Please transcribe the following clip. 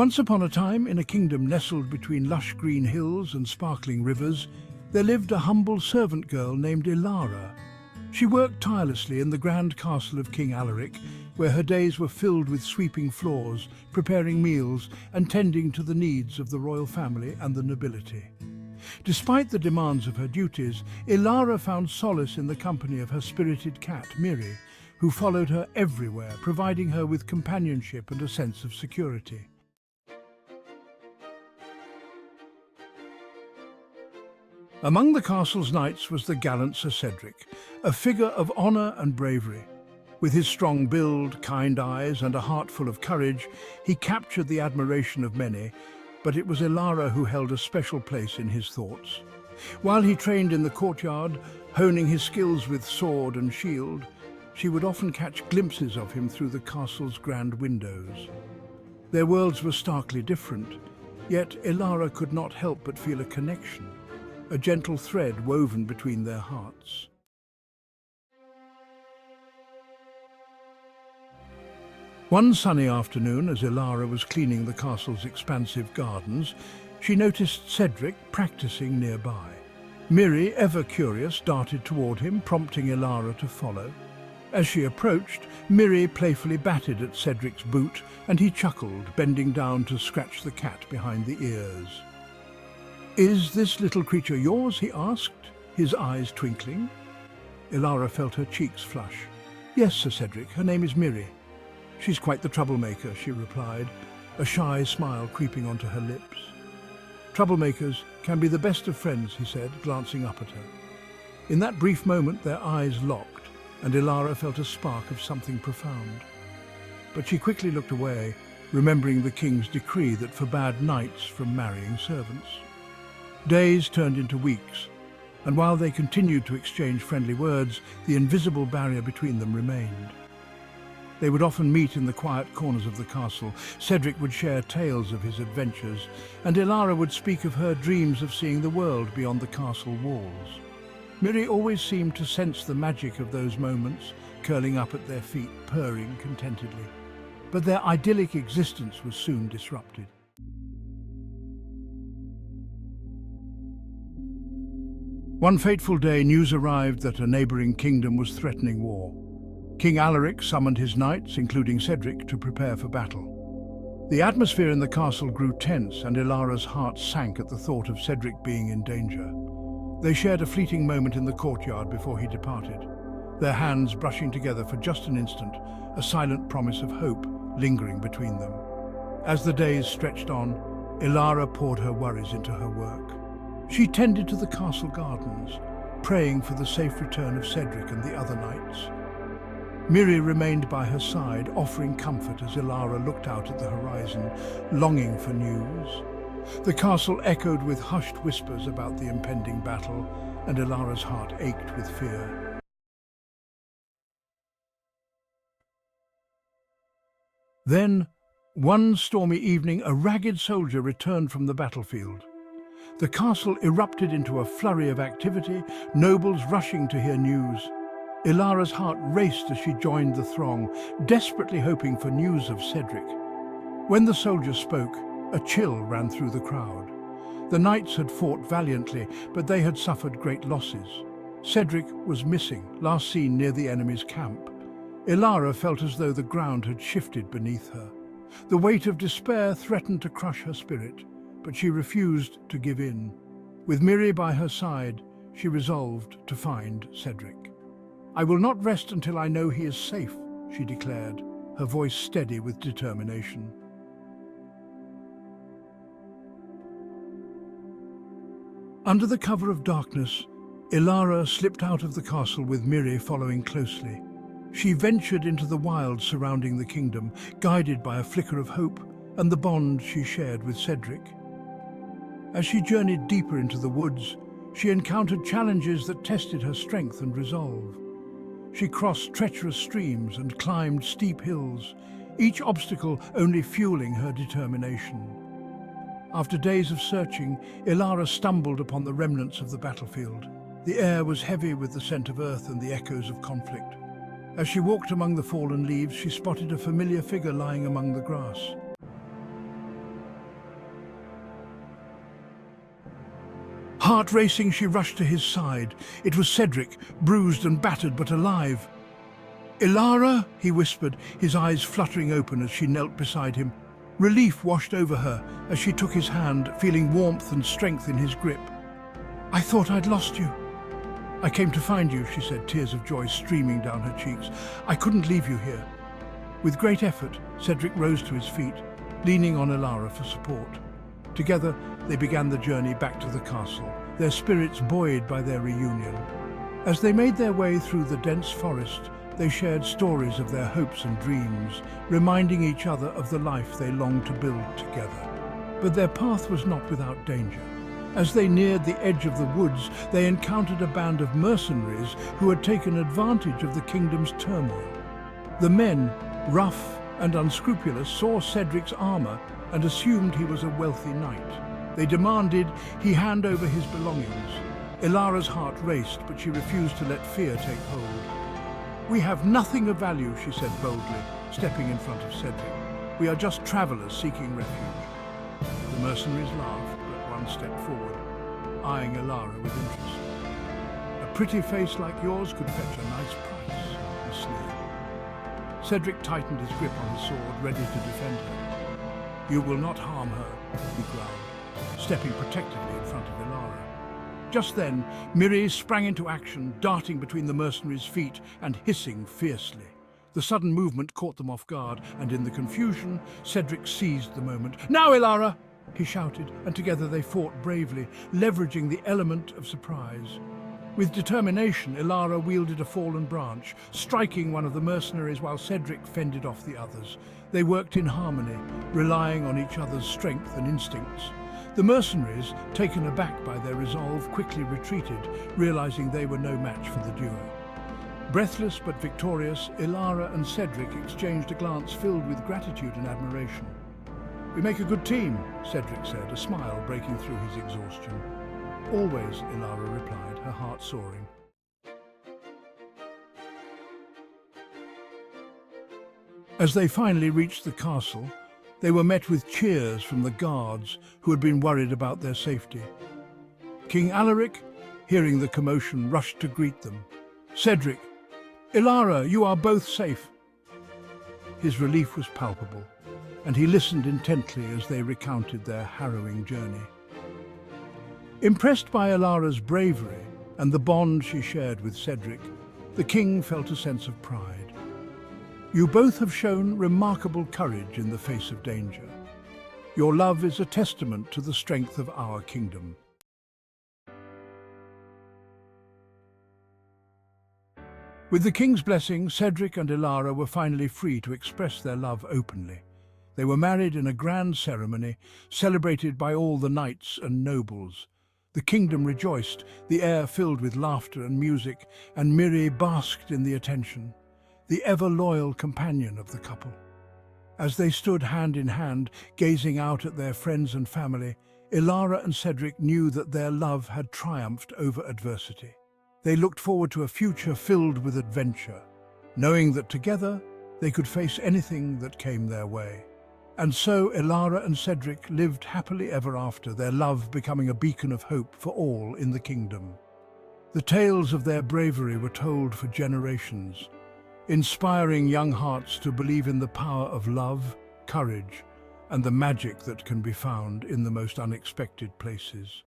Once upon a time, in a kingdom nestled between lush green hills and sparkling rivers, there lived a humble servant girl named Elara. She worked tirelessly in the grand castle of King Alaric, where her days were filled with sweeping floors, preparing meals, and tending to the needs of the royal family and the nobility. Despite the demands of her duties, Elara found solace in the company of her spirited cat, Miri, who followed her everywhere, providing her with companionship and a sense of security. Among the castle's knights was the gallant Sir Cedric, a figure of honour and bravery. With his strong build, kind eyes and a heart full of courage, he captured the admiration of many, but it was Elara who held a special place in his thoughts. While he trained in the courtyard, honing his skills with sword and shield, she would often catch glimpses of him through the castle's grand windows. Their worlds were starkly different, yet Elara could not help but feel a connection, a gentle thread woven between their hearts. One sunny afternoon, as Elara was cleaning the castle's expansive gardens, she noticed Cedric practicing nearby. Miri, ever curious, darted toward him, prompting Elara to follow. As she approached, Miri playfully batted at Cedric's boot, and he chuckled, bending down to scratch the cat behind the ears. "Is this little creature yours?" he asked, his eyes twinkling. Elara felt her cheeks flush. "Yes, Sir Cedric, her name is Miri. She's quite the troublemaker," she replied, a shy smile creeping onto her lips. "Troublemakers can be the best of friends," he said, glancing up at her. In that brief moment, their eyes locked, and Elara felt a spark of something profound. But she quickly looked away, remembering the king's decree that forbade knights from marrying servants. Days turned into weeks, and while they continued to exchange friendly words, the invisible barrier between them remained. They would often meet in the quiet corners of the castle. Cedric would share tales of his adventures, and Elara would speak of her dreams of seeing the world beyond the castle walls. Miri always seemed to sense the magic of those moments, curling up at their feet, purring contentedly. But their idyllic existence was soon disrupted. One fateful day, news arrived that a neighbouring kingdom was threatening war. King Alaric summoned his knights, including Cedric, to prepare for battle. The atmosphere in the castle grew tense, and Elara's heart sank at the thought of Cedric being in danger. They shared a fleeting moment in the courtyard before he departed, their hands brushing together for just an instant, a silent promise of hope lingering between them. As the days stretched on, Elara poured her worries into her work. She tended to the castle gardens, praying for the safe return of Cedric and the other knights. Miri remained by her side, offering comfort as Elara looked out at the horizon, longing for news. The castle echoed with hushed whispers about the impending battle, and Elara's heart ached with fear. Then, one stormy evening, a ragged soldier returned from the battlefield. The castle erupted into a flurry of activity, nobles rushing to hear news. Elara's heart raced as she joined the throng, desperately hoping for news of Cedric. When the soldier spoke, a chill ran through the crowd. The knights had fought valiantly, but they had suffered great losses. Cedric was missing, last seen near the enemy's camp. Elara felt as though the ground had shifted beneath her. The weight of despair threatened to crush her spirit, but she refused to give in. With Miri by her side, she resolved to find Cedric. "I will not rest until I know he is safe," she declared, her voice steady with determination. Under the cover of darkness, Elara slipped out of the castle with Miri following closely. She ventured into the wilds surrounding the kingdom, guided by a flicker of hope and the bond she shared with Cedric. As she journeyed deeper into the woods, she encountered challenges that tested her strength and resolve. She crossed treacherous streams and climbed steep hills, each obstacle only fueling her determination. After days of searching, Elara stumbled upon the remnants of the battlefield. The air was heavy with the scent of earth and the echoes of conflict. As she walked among the fallen leaves, she spotted a familiar figure lying among the grass. Heart racing, she rushed to his side. It was Cedric, bruised and battered but alive. "Elara," he whispered, his eyes fluttering open as she knelt beside him. Relief washed over her as she took his hand, feeling warmth and strength in his grip. "I thought I'd lost you." "I came to find you," she said, tears of joy streaming down her cheeks. "I couldn't leave you here." With great effort, Cedric rose to his feet, leaning on Elara for support. Together, they began the journey back to the castle, their spirits buoyed by their reunion. As they made their way through the dense forest, they shared stories of their hopes and dreams, reminding each other of the life they longed to build together. But their path was not without danger. As they neared the edge of the woods, they encountered a band of mercenaries who had taken advantage of the kingdom's turmoil. The men, rough and unscrupulous, saw Cedric's armor and assumed he was a wealthy knight. They demanded he hand over his belongings. Elara's heart raced, but she refused to let fear take hold. "We have nothing of value," she said boldly, stepping in front of Cedric. "We are just travelers seeking refuge." The mercenaries laughed, but one stepped forward, eyeing Elara with interest. "A pretty face like yours could fetch a nice price," he sneered. Cedric tightened his grip on his sword, ready to defend her. "You will not harm her," he growled, stepping protectively in front of Elara. Just then, Miri sprang into action, darting between the mercenaries' feet and hissing fiercely. The sudden movement caught them off guard, and in the confusion, Cedric seized the moment. "Now, Elara!" he shouted, and together they fought bravely, leveraging the element of surprise. With determination, Elara wielded a fallen branch, striking one of the mercenaries while Cedric fended off the others. They worked in harmony, relying on each other's strength and instincts. The mercenaries, taken aback by their resolve, quickly retreated, realizing they were no match for the duo. Breathless but victorious, Elara and Cedric exchanged a glance filled with gratitude and admiration. "We make a good team," Cedric said, a smile breaking through his exhaustion. "Always," Elara replied, her heart soaring. As they finally reached the castle, they were met with cheers from the guards who had been worried about their safety. King Alaric, hearing the commotion, rushed to greet them. "Cedric, Elara, you are both safe." His relief was palpable, and he listened intently as they recounted their harrowing journey. Impressed by Elara's bravery and the bond she shared with Cedric, the king felt a sense of pride. "You both have shown remarkable courage in the face of danger. Your love is a testament to the strength of our kingdom." With the king's blessing, Cedric and Elara were finally free to express their love openly. They were married in a grand ceremony, celebrated by all the knights and nobles. The kingdom rejoiced, the air filled with laughter and music, and Miri basked in the attention, the ever-loyal companion of the couple. As they stood hand in hand, gazing out at their friends and family, Elara and Cedric knew that their love had triumphed over adversity. They looked forward to a future filled with adventure, knowing that together they could face anything that came their way. And so Elara and Cedric lived happily ever after, their love becoming a beacon of hope for all in the kingdom. The tales of their bravery were told for generations, inspiring young hearts to believe in the power of love, courage, and the magic that can be found in the most unexpected places.